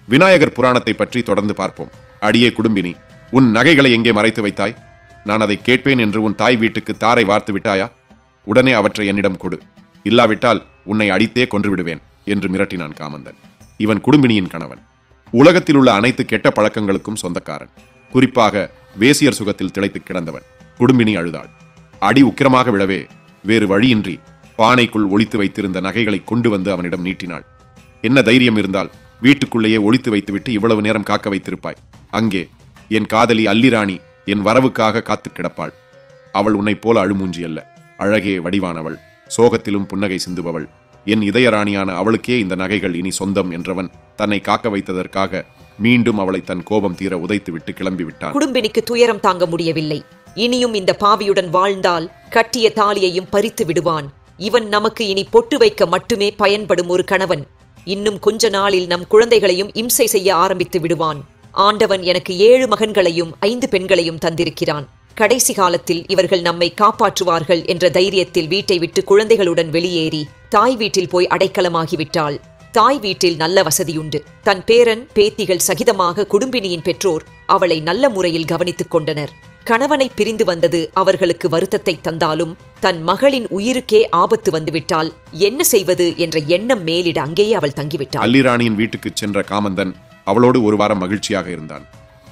விநாயகர் புராணத்தை பற்றி தொடர்ந்து பார்ப்போம். அடியே குடும்பினி, உன் நகைகளை எங்கே மறைத்து வைத்தாய்? நான் அதை கேட்பேன் என்று உன் தாய் வீட்டுக்கு தாரை வார்த்து விட்டாயா? உடனே அவற்றை என்னிடம் கொடு, இல்லாவிட்டால் உன்னை அடித்தே கொன்று விடுவேன் என்று மிரட்டினான் காமந்தன். இவன் குடும்பினியின் கணவன். உலகத்தில் உள்ள அனைத்து கெட்ட பழக்கங்களுக்கும் சொந்தக்காரன். குறிப்பாக வேசியர் சுகத்தில் திளைத்து கிடந்தவன். குடும்பினி அழுதாள். அடி உக்கிரமாக விழவே வேறு வழியின்றி பானைக்குள் ஒளித்து வைத்திருந்த நகைகளை கொண்டு வந்து அவனிடம் நீட்டினாள். என்ன தைரியம் இருந்தால் வீட்டுக்குள்ளேயே ஒளித்து வைத்துவிட்டு இவ்வளவு நேரம் காக்க வைத்திருப்பாய்? அங்கே என் காதலி அல்லிராணி என் வரவுக்காக காத்து கிடப்பாள். அவள் உன்னைப் போல அழுமூஞ்சி அல்ல, அழகே வடிவானவள், சோகத்திலும் புன்னகை சிந்துபவள். என் இதயராணியான அவளுக்கே இந்த நகைகள் இனி சொந்தம் என்றவன் தன்னை காக்க வைத்ததற்காக மீண்டும் அவளை தன் கோபம் தீர உதைத்துவிட்டு கிளம்பிவிட்டான். குடும்பினிக்கு துயரம் தாங்க முடியவில்லை. இனியும் இந்த பாவியுடன் வாழ்ந்தால் கட்டிய தாலியையும் பறித்து விடுவான். இவன் நமக்கு இனி பொட்டு வைக்க மட்டுமே பயன்படும் ஒரு கணவன். இன்னும் கொஞ்ச நாளில் நம் குழந்தைகளையும் இம்சை செய்ய ஆரம்பித்து விடுவான். ஆண்டவன் எனக்கு 7 மகன்களையும் 5 பெண்களையும் தந்திருக்கிறான். கடைசி காலத்தில் இவர்கள் நம்மை காப்பாற்றுவார்கள் என்ற தைரியத்தில் வீட்டை விட்டு குழந்தைகளுடன் வெளியேறி தாய் வீட்டில் போய் அடைக்கலமாகிவிட்டாள். தாய் வீட்டில் நல்ல வசதியுண்டு. தன் பேரன் பேத்திகள் சகிதமாக குடும்பினியின் பெற்றோர் அவளை நல்ல முறையில் கவனித்துக் கொண்டனர். கணவனை பிரிந்து வந்தது அவர்களுக்கு வருத்தத்தை தந்தாலும் தன் மகளின் உயிருக்கே ஆபத்து வந்துவிட்டால் என்ன செய்வது என்ற எண்ணம் மேலிட அங்கேயே அவள் தங்கிவிட்டாள். அல்லிராணியின் வீட்டுக்கு சென்ற காமந்தன் அவளோடு ஒரு வாரம் மகிழ்ச்சியாக இருந்தான்.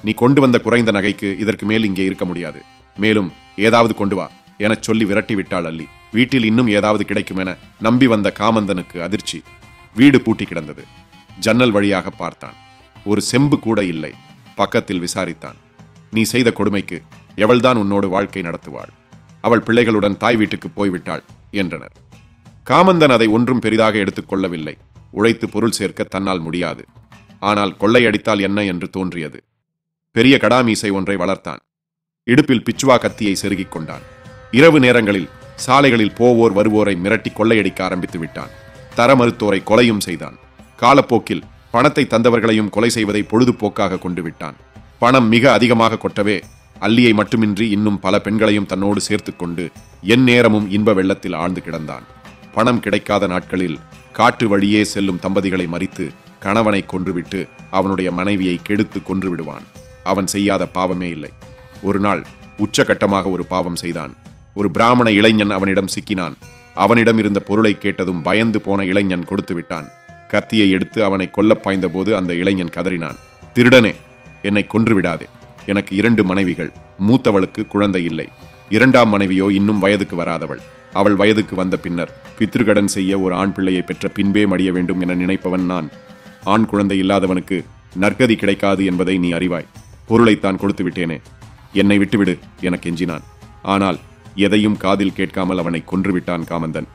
நீ கொண்டு வந்த குறைந்த நகைக்கு இதற்கு மேல் இங்கே இருக்க முடியாது. மேலும் ஏதாவது கொண்டு வா எனச் சொல்லி விரட்டி விட்டாள் அல்லி. வீட்டில் இன்னும் ஏதாவது கிடைக்கும் என நம்பி வந்த காமந்தனுக்கு அதிர்ச்சி. வீடு பூட்டி கிடந்தது. ஜன்னல் வழியாக பார்த்தான். ஒரு செம்பு கூட இல்லை. பக்கத்தில் விசாரித்தான். நீ செய்த கொடுமைக்கு எவள்தான் உன்னோடு வாழ்க்கை நடத்துவாள்? அவள் பிள்ளைகளுடன் தாய் வீட்டுக்கு போய்விட்டாள் என்றனர். காமந்தன் அதை ஒன்றும் பெரிதாக எடுத்துக்கொள்ளவில்லை. உழைத்து பொருள் சேர்க்க தன்னால் முடியாது. ஆனால் கொள்ளையடித்தால் என்ன என்று தோன்றியது. பெரிய கடாமீசை ஒன்றை வளர்த்தான். இடுப்பில் பிச்சுவா கத்தியை செருகிக் கொண்டான். இரவு நேரங்களில் சாலைகளில் போவோர் வருவோரை மிரட்டி கொள்ளையடிக்க ஆரம்பித்து விட்டான். தர மறுத்தோரை கொலையும் செய்தான். காலப்போக்கில் பணத்தை தந்தவர்களையும் கொலை செய்வதை பொழுதுபோக்காக கொண்டு விட்டான். பணம் மிக அதிகமாக கொட்டவே அல்லியை மட்டுமின்றி இன்னும் பல பெண்களையும் தன்னோடு சேர்த்து கொண்டு என் நேரமும் இன்ப வெள்ளத்தில் ஆழ்ந்து கிடந்தான். பணம் கிடைக்காத நாட்களில் காட்டு வழியே செல்லும் தம்பதிகளை மறித்து கணவனை கொன்றுவிட்டு அவனுடைய மனைவியை கெடுத்து கொன்று விடுவான். அவன் செய்யாத பாவமே இல்லை. ஒரு நாள் உச்சகட்டமாக ஒரு பாவம் செய்தான். ஒரு பிராமண இளைஞன் அவனிடம் சிக்கினான். அவனிடம் இருந்த பொருளை கேட்டதும் பயந்து போன இளைஞன் கொடுத்து விட்டான். கத்தியை எடுத்து அவனை கொல்ல பாய்ந்த போது அந்த இளைஞன் கதறினான். திருடனே, என்னை கொன்று விடாதே. எனக்கு 2 மனைவிகள். மூத்தவளுக்கு குழந்தை இல்லை. 2ஆம் மனைவியோ இன்னும் வயதுக்கு வராதவள். அவள் வயதுக்கு வந்த பின்னர் பித்ருகடன் செய்ய ஒரு ஆண் பிள்ளையை பெற்ற பின்பே மடிய வேண்டும் என நினைப்பவன் நான். ஆண் குழந்தை இல்லாதவனுக்கு நற்கதி கிடைக்காது என்பதை நீ அறிவாய். பொருளைத்தான் கொடுத்து விட்டேனே, என்னை விட்டுவிடு என கெஞ்சினான். ஆனால் எதையும் காதில் கேட்காமல் அவனை கொன்றுவிட்டான் காமந்தன்.